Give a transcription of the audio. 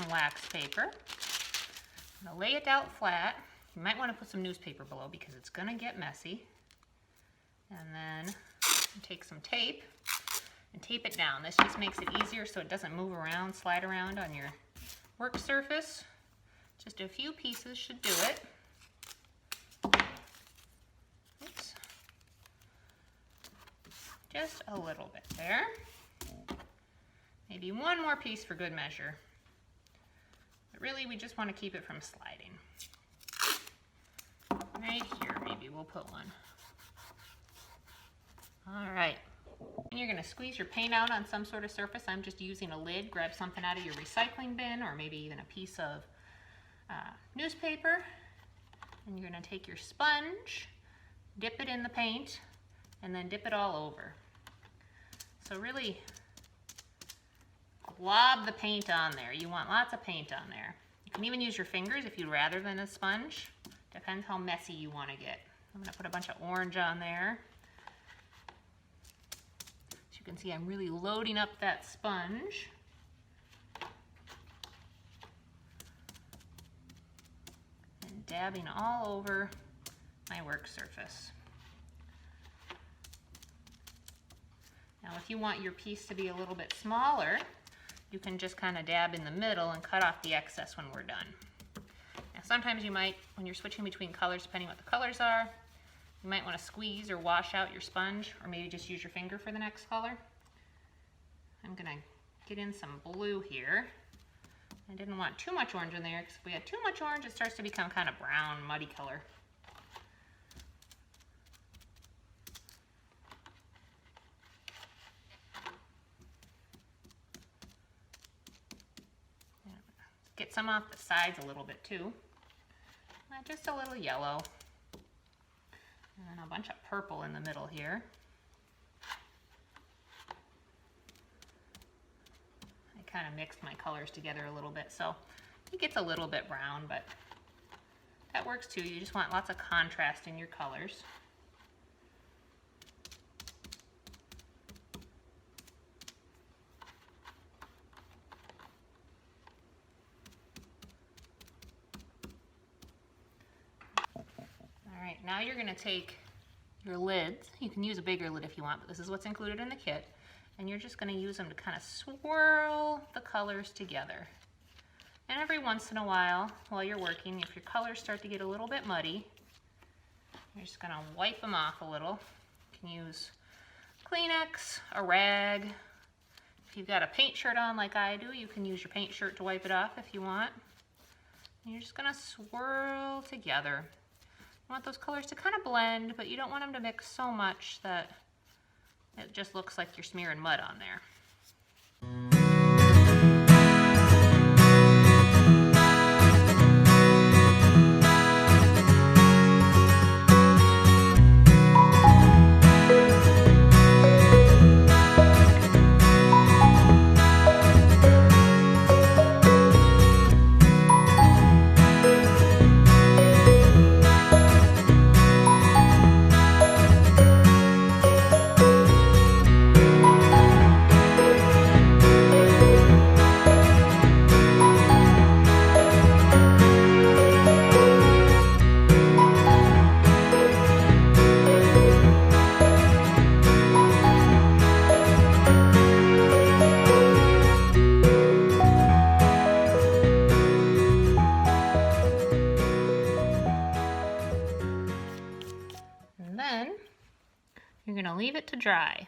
wax paper. I'm gonna lay it out flat. You might want to put some newspaper below because it's gonna get messy. And then take some tape and tape it down. This just makes it easier so it doesn't move around, slide around on your work surface. Just a few pieces should do it. Oops. Just a little bit there. Maybe one more piece for good measure. But really, we just want to keep it from sliding. Right here, maybe we'll put one. All right. And you're going to squeeze your paint out on some sort of surface. I'm just using a lid. Grab something out of your recycling bin or maybe even a piece of newspaper. And you're going to take your sponge, dip it in the paint, and then dip it all over. So really glob the paint on there. You want lots of paint on there. You can even use your fingers if you'd rather than a sponge. Depends how messy you want to get. I'm going to put a bunch of orange on there. As you can see, I'm really loading up that sponge. And dabbing all over my work surface. Now if you want your piece to be a little bit smaller, you can just kind of dab in the middle and cut off the excess when we're done. Now sometimes you might, when you're switching between colors, depending what the colors are, you might want to squeeze or wash out your sponge, or maybe just use your finger for the next color. I'm going to get in some blue here. I didn't want too much orange in there, because if we had too much orange, it starts to become kind of brown, muddy color. Get some off the sides a little bit too. Just a little yellow. And a bunch of purple in the middle here. I kind of mixed my colors together a little bit, so it gets a little bit brown, but that works too. You just want lots of contrast in your colors. Now you're going to take your lids. You can use a bigger lid if you want, but this is what's included in the kit. And you're just going to use them to kind of swirl the colors together. And every once in a while you're working, if your colors start to get a little bit muddy, you're just going to wipe them off a little. You can use Kleenex, a rag. If you've got a paint shirt on like I do, you can use your paint shirt to wipe it off if you want. And you're just going to swirl together. You want those colors to kind of blend, but you don't want them to mix so much that it just looks like you're smearing mud on there. You're going to leave it to dry.